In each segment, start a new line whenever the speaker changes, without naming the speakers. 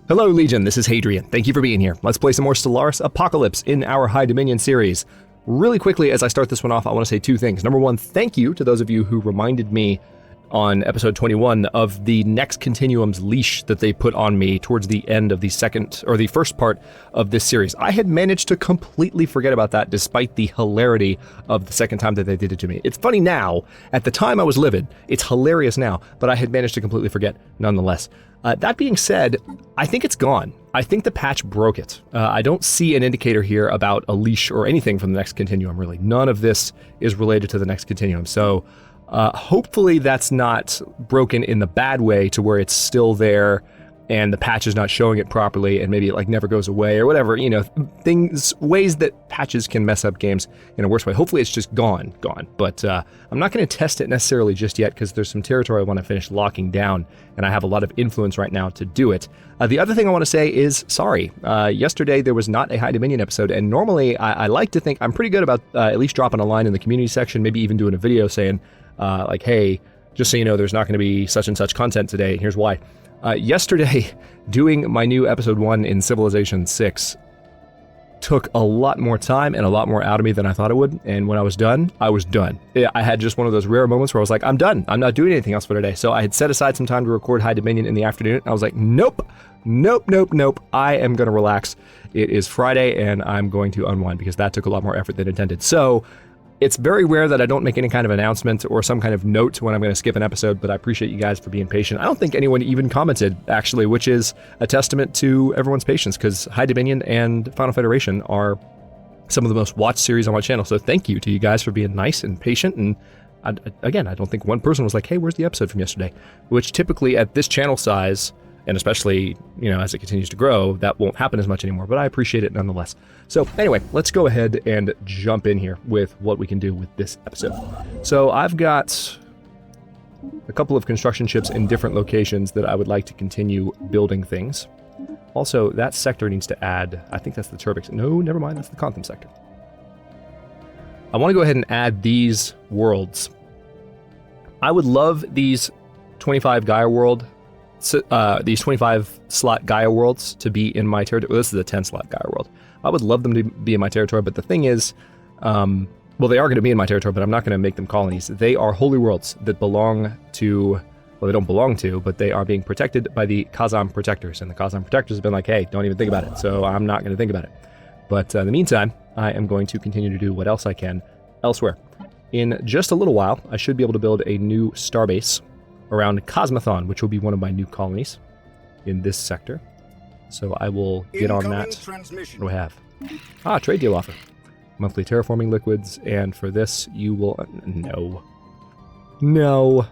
Hello, Legion. This is Hadrian. Thank you for being here. Let's play some more Stellaris Apocalypse in our High Dominion series. Really quickly, as I start this one off, I want to say two things. Number one, thank you to those of you who reminded me on episode 21 of the next Continuum's leash that they put on me towards the end of the first part of this series. I had managed to completely forget about that despite the hilarity of the second time that they did it to me. It's funny now. At the time I was livid. It's hilarious now, but I had managed to completely forget nonetheless. That being said, I think it's gone. I think the patch broke it. I don't see an indicator here about a leash or anything from the next Continuum, really. None of this is related to the next Continuum. So hopefully that's not broken in the bad way to where it's still there and the patch is not showing it properly and maybe it like never goes away or whatever, ways that patches can mess up games in a worse way. Hopefully it's just gone. But I'm not going to test it necessarily just yet because there's some territory I want to finish locking down and I have a lot of influence right now to do it. The other thing I want to say is sorry. Yesterday there was not a High Dominion episode, and normally I like to think I'm pretty good about at least dropping a line in the community section, maybe even doing a video saying hey, just so you know, there's not going to be such and such content today. Here's why. Yesterday, doing my new episode 1 in Civilization 6 took a lot more time and a lot more out of me than I thought it would. And when I was done, I was done. I had just one of those rare moments where I was like, I'm done. I'm not doing anything else for today. So I had set aside some time to record High Dominion in the afternoon. I was like, nope. I am going to relax. It is Friday and I'm going to unwind because that took a lot more effort than intended. So it's very rare that I don't make any kind of announcement or some kind of note when I'm going to skip an episode, but I appreciate you guys for being patient. I don't think anyone even commented, actually, which is a testament to everyone's patience, because High Dominion and Final Federation are some of the most watched series on my channel, so thank you to you guys for being nice and patient. And again, I don't think one person was like, hey, where's the episode from yesterday? Which typically at this channel size, and especially, as it continues to grow, that won't happen as much anymore, but I appreciate it nonetheless. So anyway, let's go ahead and jump in here with what we can do with this episode. So I've got a couple of construction ships in different locations that I would like to continue building things. Also, that sector needs to add, I think that's the Turbix. No, never mind, that's the Contham sector. I want to go ahead and add these worlds. I would love these 25 Gaia world these 25 slot Gaia worlds to be in my territory. Well, this is a 10 slot Gaia world. I would love them to be in my territory, but the thing is, they are going to be in my territory, but I'm not going to make them colonies. They are holy worlds that belong to, well, they don't belong to, but they are being protected by the Kazan protectors, and the Kazan protectors have been like, hey, don't even think about it, so I'm not going to think about it. But in the meantime, I am going to continue to do what else I can elsewhere. In just a little while, I should be able to build a new starbase around Cosmothon, which will be one of my new colonies in this sector. So I will get on that. What do I have? Trade deal offer. Monthly terraforming liquids, and for this you will... No.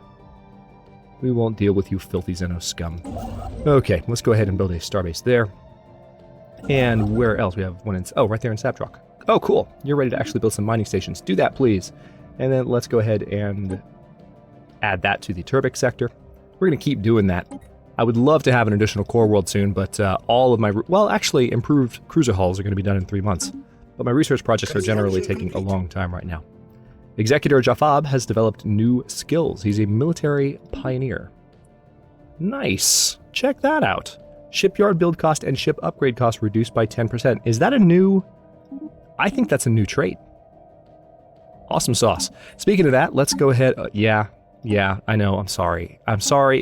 We won't deal with you filthy Xeno scum. Okay, let's go ahead and build a starbase there. And where else? We have one in... Oh, right there in Saptrock. Oh, cool. You're ready to actually build some mining stations. Do that, please. And then let's go ahead and add that to the Turbix sector. We're going to keep doing that. I would love to have an additional core world soon, but all of my... Well, actually, improved cruiser hulls are going to be done in 3 months. But my research projects are generally taking a long time right now. Executor Jafab has developed new skills. He's a military pioneer. Nice. Check that out. Shipyard build cost and ship upgrade cost reduced by 10%. Is that a new... I think that's a new trait. Awesome sauce. Speaking of that, let's go ahead... Yeah, I know. I'm sorry.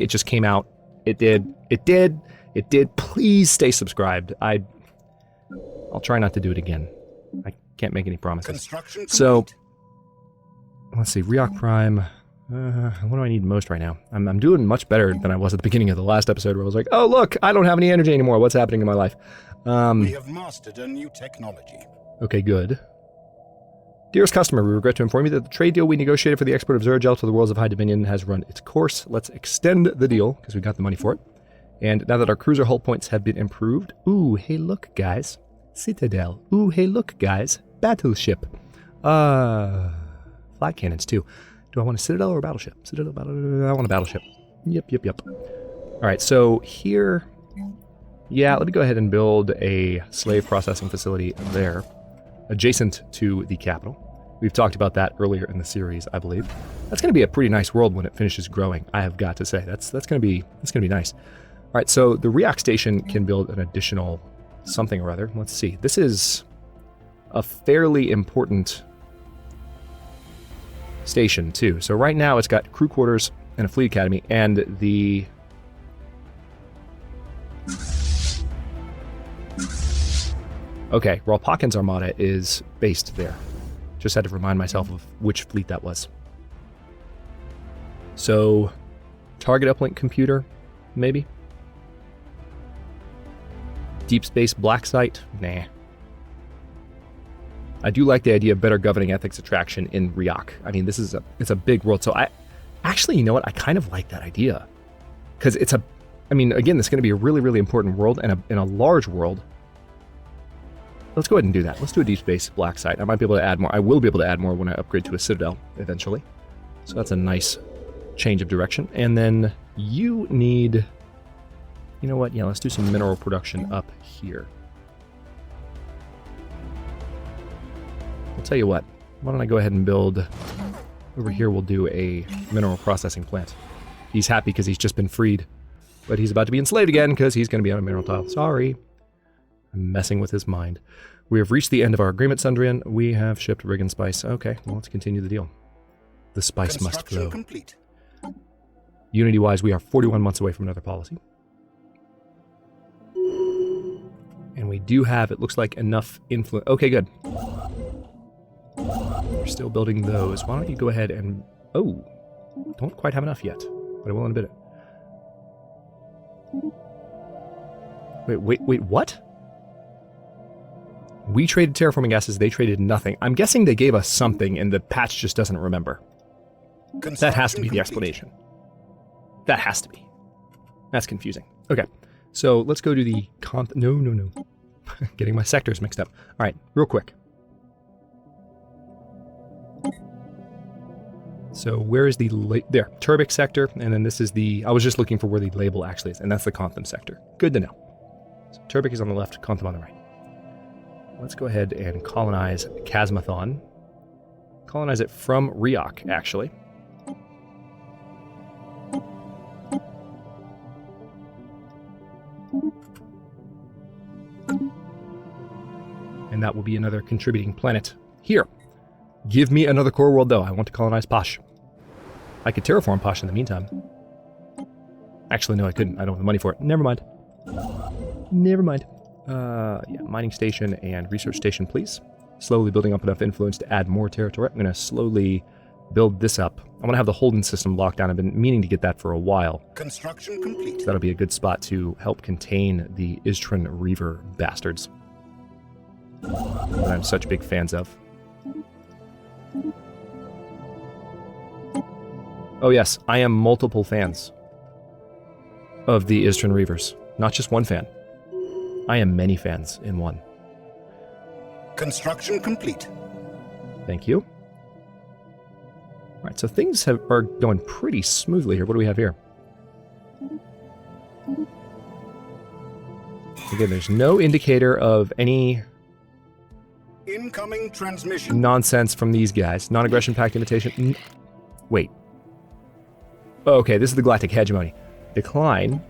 It just came out. It did. Please stay subscribed. I'll try not to do it again. I can't make any promises. So, let's see. Reoc Prime. What do I need most right now? I'm doing much better than I was at the beginning of the last episode where I was like, oh, look, I don't have any energy anymore. What's happening in my life?
We have mastered a new technology.
Okay, good. Dearest customer, we regret to inform you that the trade deal we negotiated for the export of Zergel to the worlds of High Dominion has run its course. Let's extend the deal, because we got the money for it. And now that our cruiser hull points have been improved... Ooh, hey look, guys. Citadel. Ooh, hey look, guys. Battleship. Flag cannons, too. Do I want a Citadel or a battleship? Citadel, battleship. I want a battleship. Yep. Alright, so here... Yeah, let me go ahead and build a slave processing facility there, adjacent to the capital. We've talked about that earlier in the series, I believe. That's going to be a pretty nice world when it finishes growing, I have got to say. That's going to be nice. right, so the Riak station can build an additional something or other. Let's see. This is a fairly important station, too. So right now it's got crew quarters and a fleet academy, and the... Okay, Rolpakin's Armada is based there. Just had to remind myself of which fleet that was. So, target uplink computer, maybe? Deep space black site? Nah. I do like the idea of better governing ethics attraction in Riak. I mean, it's a big world, so actually, you know what? I kind of like that idea. Because I mean, again, this is going to be a really, really important world, and a large world. Let's go ahead and do that. Let's do a deep space black site. I might be able to add more. I will be able to add more when I upgrade to a citadel eventually. So that's a nice change of direction. And then you need... You know what? Yeah, let's do some mineral production up here. I'll tell you what. Why don't I go ahead and build... Over here we'll do a mineral processing plant. He's happy because he's just been freed. But he's about to be enslaved again because he's going to be on a mineral tile. Sorry. I'm messing with his mind. We have reached the end of our agreement, Sundrian. We have shipped rig and spice. Okay, well, let's continue the deal. The spice must flow.
Complete.
Unity-wise, we are 41 months away from another policy. And we do have, it looks like, enough influence. Okay, good. We're still building those. Why don't you go ahead and... Oh, don't quite have enough yet, but I will in a bit. Wait, what? We traded terraforming gases, they traded nothing. I'm guessing they gave us something and the patch just doesn't remember. That has to be the explanation. That has to be. That's confusing. Okay, so let's go to the... No. Getting my sectors mixed up. All right, real quick. So where is the... There, Turbic sector, and then this is the... I was just looking for where the label actually is, and that's the Contham sector. Good to know. So Turbic is on the left, Contham on the right. Let's go ahead and colonize Chasmathon. Colonize it from Riak, actually. And that will be another contributing planet. Here. Give me another core world, though. I want to colonize Posh. I could terraform Posh in the meantime. Actually, no, I couldn't. I don't have the money for it. Never mind. Never mind. Yeah, mining station and research station, please. Slowly building up enough influence to add more territory. I'm going to slowly build this up. I'm going to have the Holden system locked down. I've been meaning to get that for a while.
Construction complete.
So that'll be a good spot to help contain the Istran Reaver bastards that I'm such big fans of. Oh yes, I am multiple fans of the Istran Reavers. Not just one fan. I am many fans in one.
Construction complete.
Thank you. All right, so things are going pretty smoothly here. What do we have here? Again, there's no indicator of any
incoming transmission
nonsense from these guys. Non-aggression pact invitation. Wait. Okay, this is the Galactic Hegemony. Decline.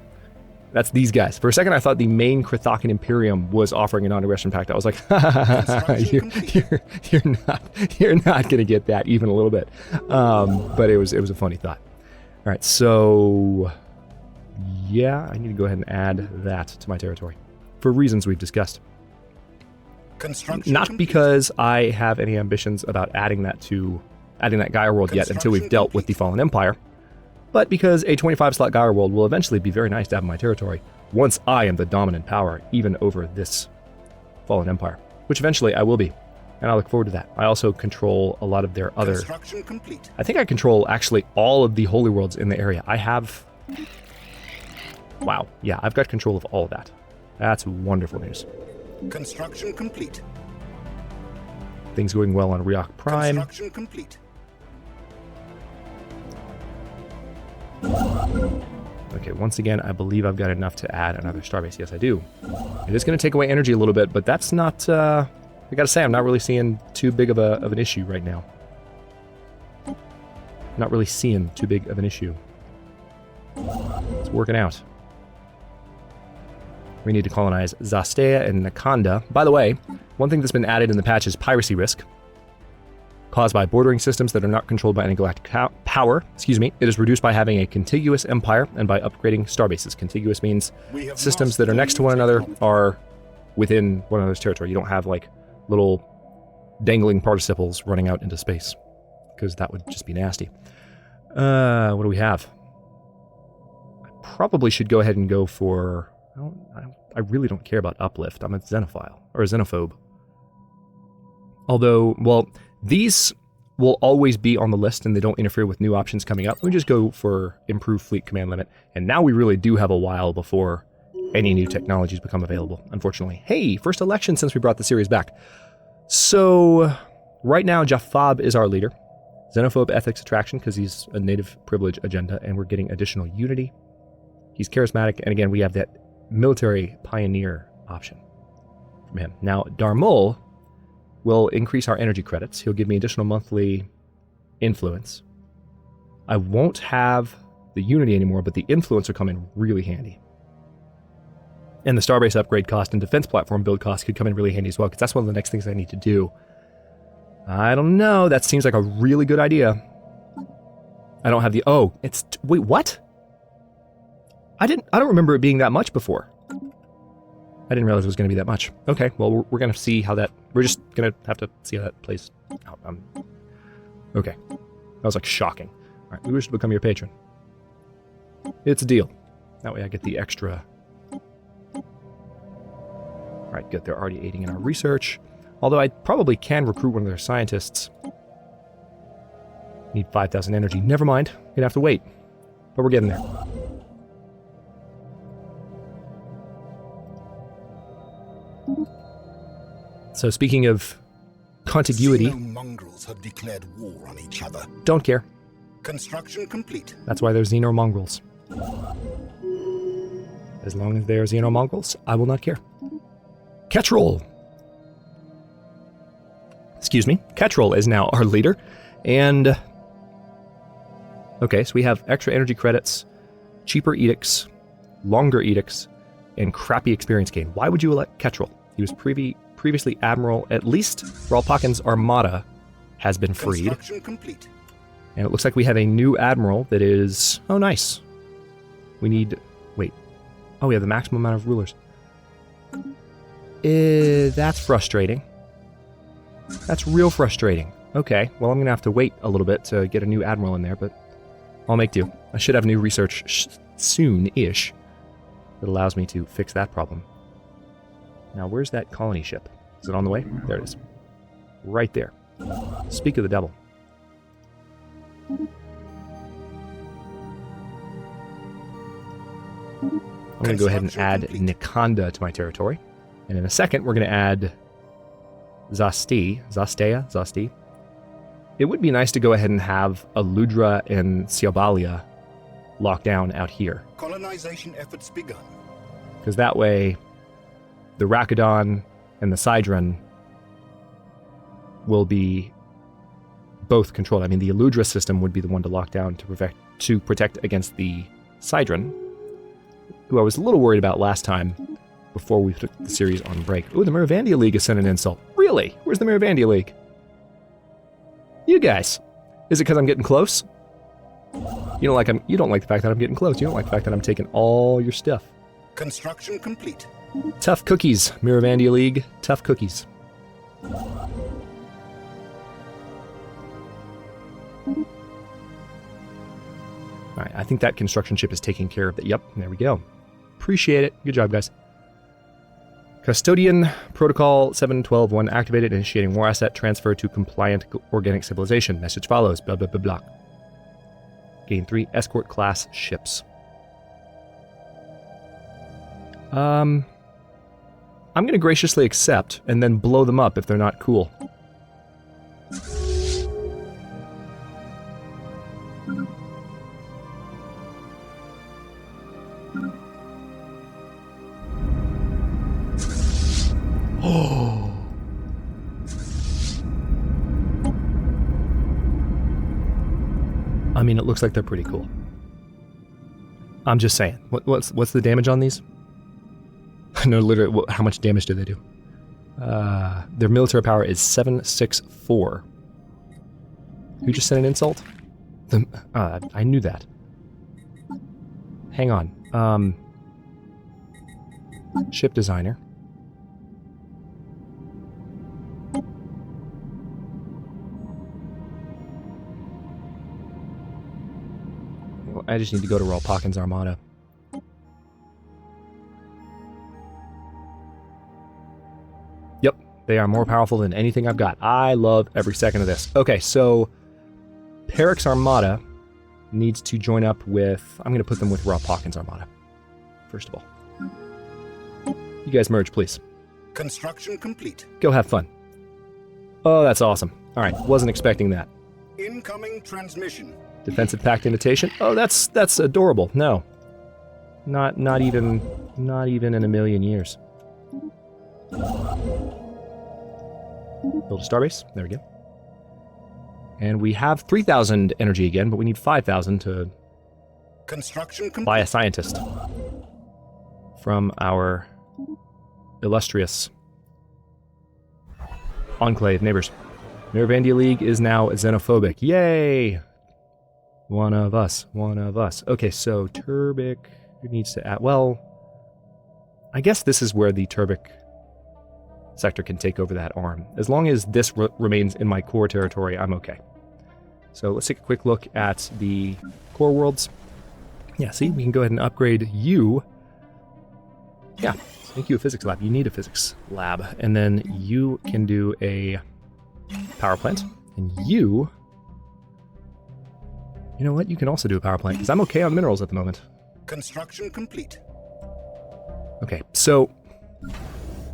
That's these guys. For a second, I thought the main Krathakan Imperium was offering a non-aggression pact. I was like, you're not going to get that even a little bit. But it was a funny thought. All right, so yeah, I need to go ahead and add that to my territory for reasons we've discussed. Not because I have any ambitions about adding that Gaia world yet until we've dealt with the Fallen Empire, but because a 25-slot Gaia world will eventually be very nice to have in my territory once I am the dominant power, even over this Fallen Empire, which eventually I will be, and I look forward to that. I also control a lot of their other...
Construction complete.
I think I control actually all of the holy worlds in the area. I have... Wow, yeah, I've got control of all of that. That's wonderful news.
Construction complete.
Things going well on Riak Prime.
Construction complete.
Okay, once again, I believe I've got enough to add another starbase. Yes, I do. It is going to take away energy a little bit, but that's not... I gotta say, I'm not really seeing too big of an issue right now. Not really seeing too big of an issue. It's working out. We need to colonize Zastea and Nakanda. By the way, one thing that's been added in the patch is piracy risk, caused by bordering systems that are not controlled by any galactic power. It is reduced by having a contiguous empire and by upgrading starbases. Contiguous means systems that are next to one another are within one another's territory. You don't have like little dangling participles running out into space, because that would just be nasty. What do we have? I probably should go ahead and go for... I really don't care about uplift. I'm a xenophile, or a xenophobe. Although, well, these will always be on the list and they don't interfere with new options coming up. We just go for improved fleet command limit. And now we really do have a while before any new technologies become available, unfortunately. Hey, first election since we brought the series back. So, right now, Jafab is our leader. Xenophobe ethics attraction, because he's a native privilege agenda, and we're getting additional unity. He's charismatic, and again, we have that military pioneer option from him. Now, Darmul will increase our energy credits. He'll give me additional monthly influence. I won't have the unity anymore, but the influence will come in really handy. And the starbase upgrade cost and defense platform build cost could come in really handy as well, because that's one of the next things I need to do. I don't know. That seems like a really good idea. I don't have the... Oh, it's... Wait, what? I don't remember it being that much before. I didn't realize it was going to be that much. Okay, well, we're going to see how that... We're just going to have to see how that plays out. Okay. That was, like, shocking. All right, we wish to become your patron. It's a deal. That way I get the extra... All right, good. They're already aiding in our research. Although I probably can recruit one of their scientists. Need 5,000 energy. Never mind. Gonna have to wait. But we're getting there. So speaking of contiguity...
Xenomongrels have declared war on each other.
Don't care.
Construction complete.
That's why they're xenomongrels. As long as they're xenomongrels, I will not care. Ketrel! Excuse me. Ketrel is now our leader. And... Okay, so we have extra energy credits, cheaper edicts, longer edicts, and crappy experience gain. Why would you elect Ketrel? He was previously admiral. At least Ralpakin's armada has been freed.
Construction complete.
And it looks like we have a new admiral that is... Oh, nice. We need... Wait. Oh, we have the maximum amount of rulers. That's frustrating. That's real frustrating. Okay, well, I'm going to have to wait a little bit to get a new admiral in there, but I'll make do. I should have new research soon-ish that allows me to fix that problem. Now, where's that colony ship? Is it on the way? There it is. Right there. Speak of the devil. I'm going to go ahead and add Nakanda to my territory. And in a second, we're going to add Zastea. It would be nice to go ahead and have Aludra and Siabalia locked down out here.
Colonization efforts begun.
Because that way, the Rakadon and the Sidron will be both controlled. I mean, the Aludra system would be the one to lock down to protect against the Sidron, who I was a little worried about last time before we took the series on break. Ooh, the Miravandia League has sent an insult. Really? Where's the Miravandia League? You guys. Is it because I'm getting close? You don't like the fact that I'm getting close. You don't like the fact that I'm taking all your stuff.
Construction complete.
Tough cookies, Miravandia League. Tough cookies. Alright, I think that construction ship is taking care of it. Yep, there we go. Appreciate it. Good job, guys. Custodian Protocol 7.12.1 activated, initiating war asset transfer to compliant organic civilization. Message follows. Blah, blah, blah, blah. Gain 3 escort class ships. I'm going to graciously accept and then blow them up if they're not cool. Oh. I mean, it looks like they're pretty cool. I'm just saying. What's the damage on these? No, literally, how much damage do they do? Their military power is 764. Who just sent an insult? I knew that. Hang on. Ship designer. Well, I just need to go to Rolpakin's Armada. Yep, they are more powerful than anything I've got. I love every second of this. Okay, so Peric's Armada needs to join up with... I'm going to put them with Rolpakin's Armada, first of all. You guys merge, please.
Construction complete.
Go have fun. Oh, that's awesome. All right, wasn't expecting that.
Incoming transmission.
Defensive pact invitation. Oh, that's adorable. No, not even in a million years. Build a starbase. There we go. And we have 3,000 energy again, but we need 5,000 to
Construction complete.
buy a scientist from our illustrious enclave neighbors. Miravandia League is now xenophobic. Yay! One of us. Okay, so Turbic needs to add... Well, I guess this is where the Turbic sector can take over that arm. As long as this remains in my core territory, I'm okay. So let's take a quick look at the core worlds. Yeah, see, we can go ahead and upgrade you. Yeah, make you a physics lab. You need a physics lab. And then you can do a power plant. And you... You know what? You can also do a power plant, because I'm okay on minerals at the moment.
Construction complete.
Okay, so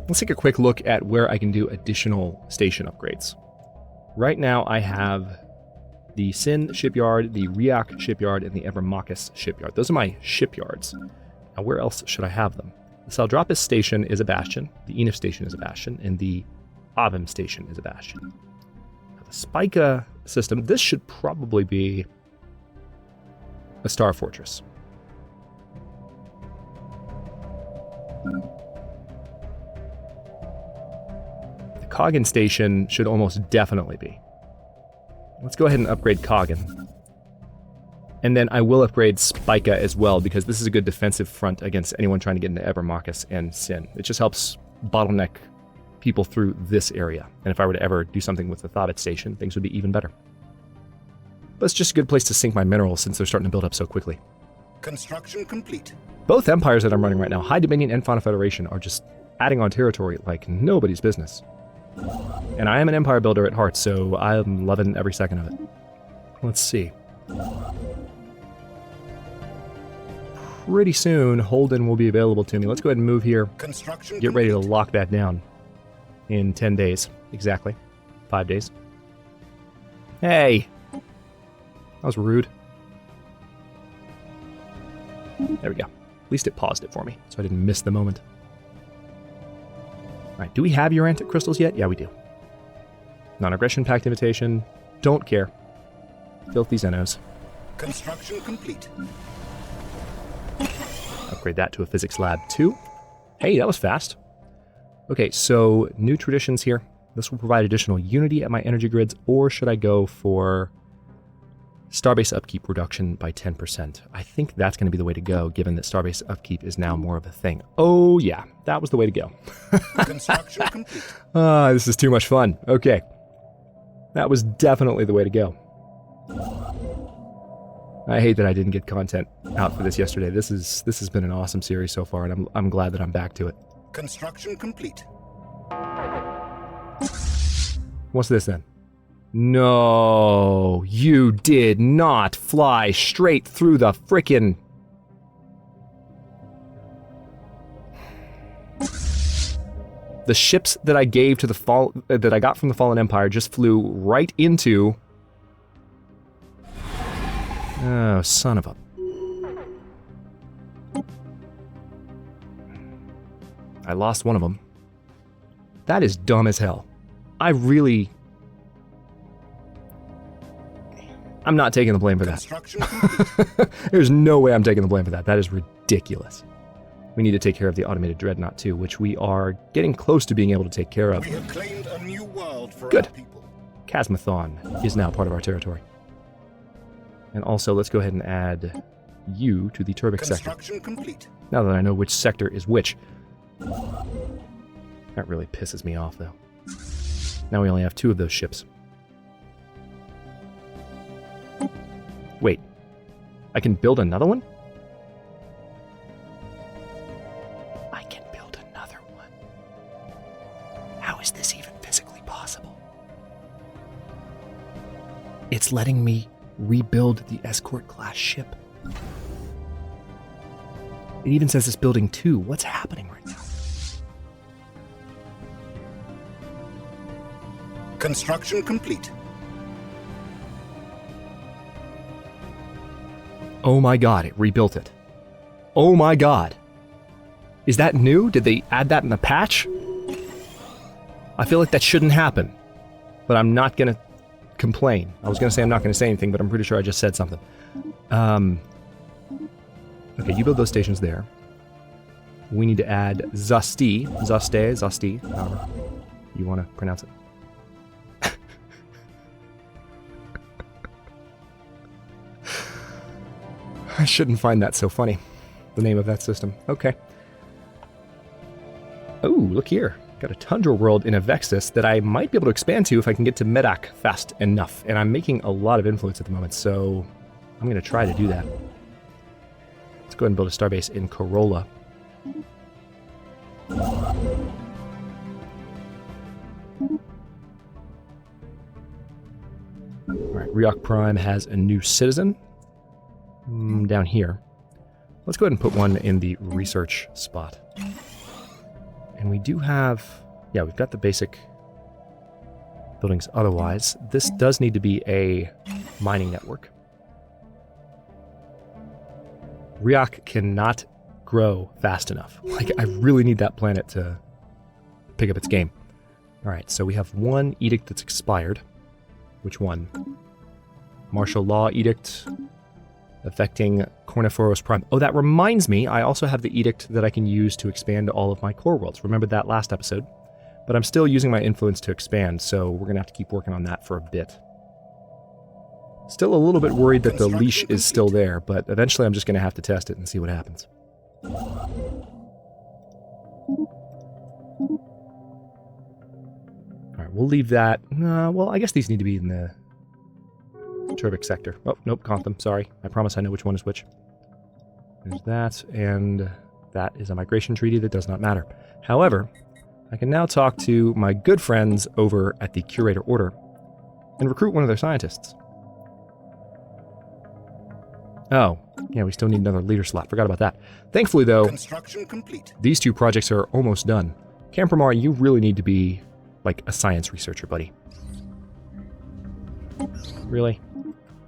let's take a quick look at where I can do additional station upgrades. Right now I have the Sin shipyard, the Riak shipyard, and the Evermakis shipyard. Those are my shipyards. Now where else should I have them? The Saldropis station is a bastion, the Enif station is a bastion, and the Avim station is a bastion. Now the Spica system, this should probably be a star fortress. The Kogan station should almost definitely be. Let's go ahead and upgrade Kogan. And then I will upgrade Spica as well, because this is a good defensive front against anyone trying to get into Evermakis and Sin. It just helps bottleneck people through this area. And if I were to ever do something with the Thabit station, things would be even better. But it's just a good place to sink my minerals since they're starting to build up so quickly.
Construction complete.
Both empires that I'm running right now, High Dominion and Fauna Federation, are just adding on territory like nobody's business. And I am an empire builder at heart, so I'm loving every second of it. Let's see. Pretty soon, Holden will be available to me. Let's go ahead and move here.
Construction
Get ready to
complete.
lock that down in 10 days. Exactly. 5 days. Hey! That was rude. There we go. At least it paused it for me, so I didn't miss the moment. Alright, do we have Urantic crystals yet? Yeah, we do. Non-aggression pact invitation. Don't care. Filthy Xenos.
Construction complete.
Upgrade that to a physics lab too. Hey, that was fast. Okay, so new traditions here. This will provide additional unity at my energy grids, or should I go for Starbase upkeep reduction by 10%. I think that's going to be the way to go, given that Starbase upkeep is now more of a thing. Oh yeah, that was the way to go.
Construction complete.
This is too much fun. Okay. That was definitely the way to go. I hate that I didn't get content out for this yesterday. This has been an awesome series so far, and I'm glad that I'm back to it.
Construction complete.
What's this then? No, you did not fly straight through the frickin'... The ships that I gave to the that I got from the Fallen Empire just flew right into... Oh, son of a... I lost one of them. That is dumb as hell. I'm not taking the blame for that.
Construction complete.
There's no way I'm taking the blame for that. That is ridiculous. We need to take care of the automated dreadnought too, which we are getting close to being able to take care of.
We have claimed a new world for
Good.
our people.
Chasmathon is now part of our territory. And also, let's go ahead and add you to the Turbic sector.
Construction complete.
Now that I know which sector is which. That really pisses me off, though. Now we only have 2 of those ships. Wait. I can build another one? I can build another one. How is this even physically possible? It's letting me rebuild the escort class ship. It even says it's building 2. What's happening right now?
Construction complete.
Oh my god, it rebuilt it. Oh my god. Is that new? Did they add that in the patch? I feel like that shouldn't happen. But I'm not gonna complain. I was gonna say I'm not gonna say anything, but I'm pretty sure I just said something. Okay, you build those stations there. We need to add Zasti, however you want to pronounce it. I shouldn't find that so funny, the name of that system. Okay. Oh, look here. Got a tundra world in Avexis that I might be able to expand to if I can get to Medak fast enough. And I'm making a lot of influence at the moment, so I'm going to try to do that. Let's go ahead and build a starbase in Corolla. Alright, Ryok Prime has a new citizen. Down here. Let's go ahead and put one in the research spot. And we do have... Yeah, we've got the basic buildings otherwise. This does need to be a mining network. Ryok cannot grow fast enough. Like, I really need that planet to pick up its game. Alright, so we have one edict that's expired. Which one? Martial law edict affecting Corniforos Prime. Oh, that reminds me, I also have the edict that I can use to expand all of my core worlds. Remember that last episode? But I'm still using my influence to expand, so we're going to have to keep working on that for a bit. Still a little bit worried that the leash is still there, but eventually I'm just going to have to test it and see what happens. Alright, we'll leave that. Well, I guess these need to be in the Turbic sector. Oh, nope, Contham, sorry. I promise I know which one is which. There's that, and that is a migration treaty that does not matter. However, I can now talk to my good friends over at the Curator Order and recruit one of their scientists. Oh, yeah, we still need another leader slot. Forgot about that. Thankfully, though,
Construction complete.
these 2 projects are almost done. Campramar, you really need to be, like, a science researcher, buddy. Really?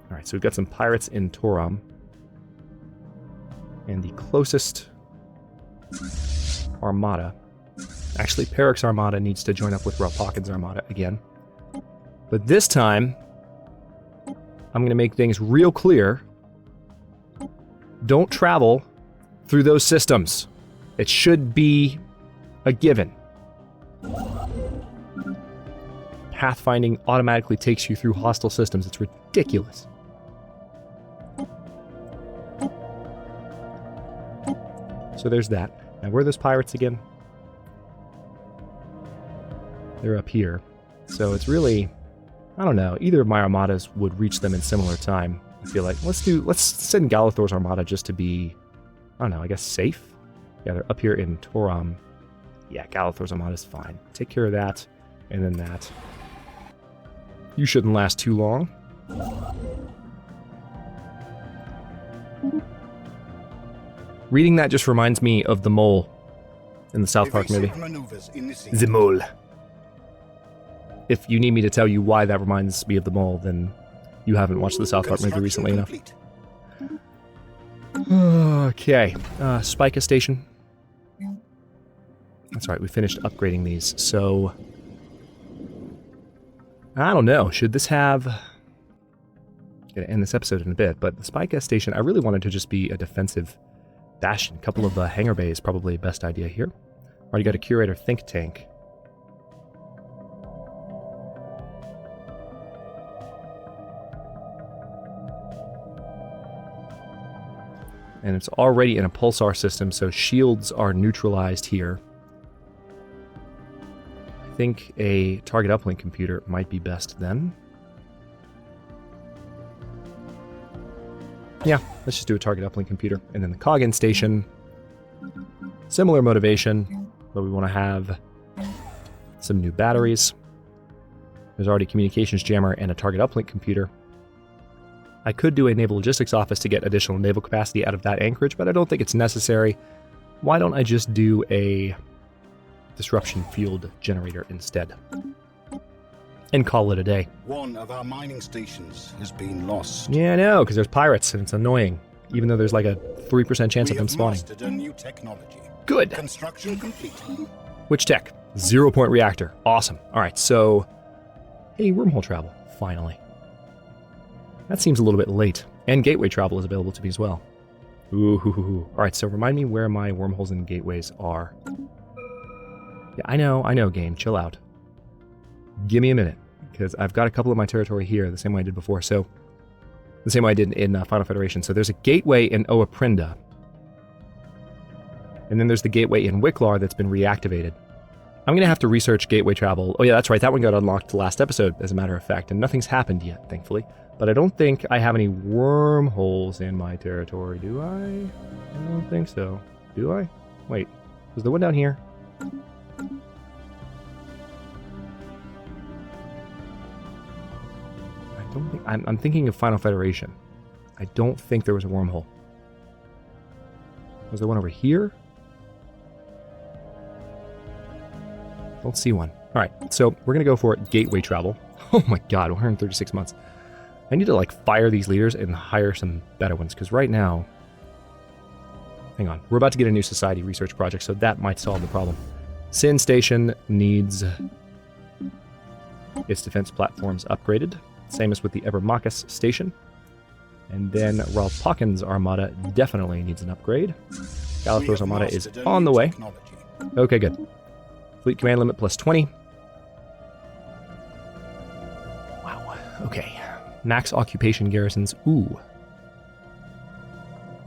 Alright, so we've got some pirates in Toram. And the closest armada... Actually, Perik's armada needs to join up with Ralpakin's armada again. But this time, I'm going to make things real clear. Don't travel through those systems. It should be a given. Pathfinding automatically takes you through hostile systems. It's ridiculous. So there's that. Now, where are those pirates again? They're up here. So it's really... I don't know. Either of my armadas would reach them in similar time. I feel like let's send Galathor's armada just to be, I don't know, I guess safe? Yeah, they're up here in Toram. Yeah, Galathor's armada's fine. Take care of that, and then that. You shouldn't last too long. Reading that just reminds me of the mole in the South Park movie. The mole. If you need me to tell you why that reminds me of the mole, then you haven't watched the South Park movie recently enough. Okay, Spica Station. That's right, we finished upgrading these, so... I don't know, should this have... I'm gonna end this episode in a bit, but the Spica Station, I really wanted to just be a defensive Bastion. A couple of hangar bays, probably best idea here. Already got a curator think tank. And it's already in a pulsar system, so shields are neutralized here. I think a target uplink computer might be best then. Yeah, let's just do a target uplink computer. And then the Coggin station. Similar motivation, but we want to have some new batteries. There's already a communications jammer and a target uplink computer. I could do a naval logistics office to get additional naval capacity out of that anchorage, but I don't think it's necessary. Why don't I just do a disruption field generator instead? And call it a day.
One of our mining stations has been lost.
Yeah, I know, because there's pirates and it's annoying. Even though there's like a 3% chance of them spawning.
We have mastered a new technology.
Good.
Construction complete.
Which tech? 0-point reactor. Awesome. Alright, so... Hey, wormhole travel. Finally. That seems a little bit late. And gateway travel is available to me as well. Ooh. Alright, so remind me where my wormholes and gateways are. Yeah, I know, game. Chill out. Give me a minute, because I've got a couple of my territory here, the same way I did before, so... The same way I did in Final Federation. So there's a gateway in Oa Prinda. And then there's the gateway in Wicklar that's been reactivated. I'm going to have to research gateway travel. Oh yeah, that's right, that one got unlocked last episode, as a matter of fact, and nothing's happened yet, thankfully. But I don't think I have any wormholes in my territory, do I? I don't think so. Do I? Wait, was the one down here? I don't think... I'm thinking of Final Federation. I don't think there was a wormhole. Was there one over here? Don't see one. Alright, so we're going to go for gateway travel. Oh my god, 136 months. I need to, like, fire these leaders and hire some better ones, because right now... Hang on. We're about to get a new society research project, so that might solve the problem. Sin Station needs its defense platforms upgraded. Same as with the Ebermachus Station. And then Ralpawkin's Armada definitely needs an upgrade. Gallifrey's Armada is on the way. Okay, good. Fleet command limit plus 20. Wow, okay. Max occupation garrisons, ooh.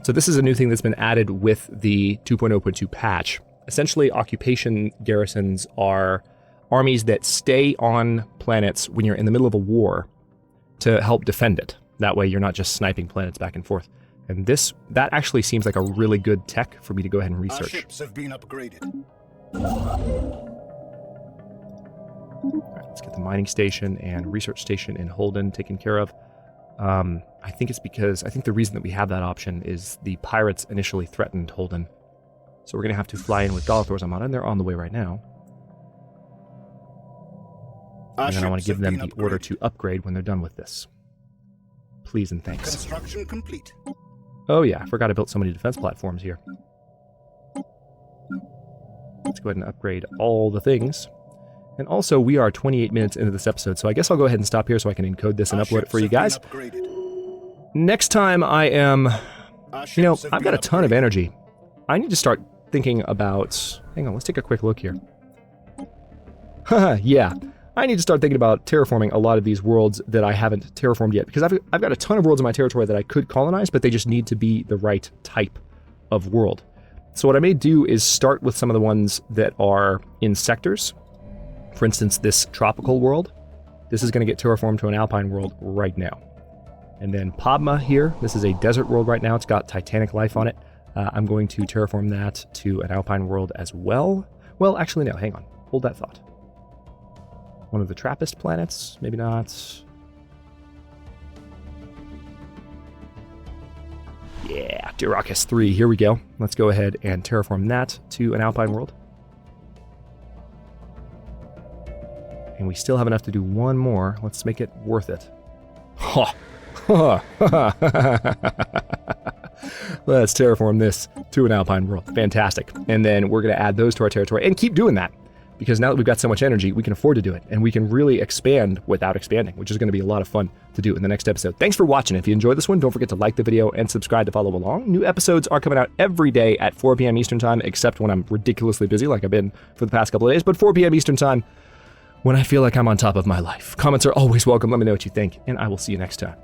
So this is a new thing that's been added with the 2.0.2 patch. Essentially, occupation garrisons are armies that stay on planets when you're in the middle of a war to help defend it. That way you're not just sniping planets back and forth. And that actually seems like a really good tech for me to go ahead and research.
Our ships have been upgraded.
Alright, let's get the mining station and research station in Holden taken care of. I think it's because, I think the reason that we have that option is the pirates initially threatened Holden. So we're going to have to fly in with Galathor's Armada, and they're on the way right now. And then I want to give them the order to upgrade when they're done with this. Please and thanks.
Construction complete.
Oh yeah, I forgot I built so many defense platforms here. Let's go ahead and upgrade all the things. And also, we are 28 minutes into this episode, so I guess I'll go ahead and stop here so I can encode this and upload it for you guys. Next time I am... You know, I've got a ton of energy. I need to start thinking about... Hang on, let's take a quick look here. Haha, yeah. I need to start thinking about terraforming a lot of these worlds that I haven't terraformed yet, because I've got a ton of worlds in my territory that I could colonize, but they just need to be the right type of world. So what I may do is start with some of the ones that are in sectors. For instance, this tropical world. This is going to get terraformed to an alpine world right now. And then Padma here, this is a desert world right now. It's got titanic life on it. I'm going to terraform that to an alpine world as well. Well, actually, no, hang on. Hold that thought. One of the Trappist planets? Maybe not. Yeah, Dyrachus 3, here we go. Let's go ahead and terraform that to an alpine world. And we still have enough to do one more. Let's make it worth it. Ha! Let's terraform this to an alpine world. Fantastic. And then we're going to add those to our territory and keep doing that. because now that we've got so much energy, we can afford to do it, and we can really expand without expanding, which is going to be a lot of fun to do in the next episode. Thanks for watching. If you enjoyed this one, don't forget to like the video and subscribe to follow along. New episodes are coming out every day at 4 p.m. Eastern Time, except when I'm ridiculously busy like I've been for the past couple of days, but 4 p.m. Eastern Time when I feel like I'm on top of my life. Comments are always welcome. Let me know what you think, and I will see you next time.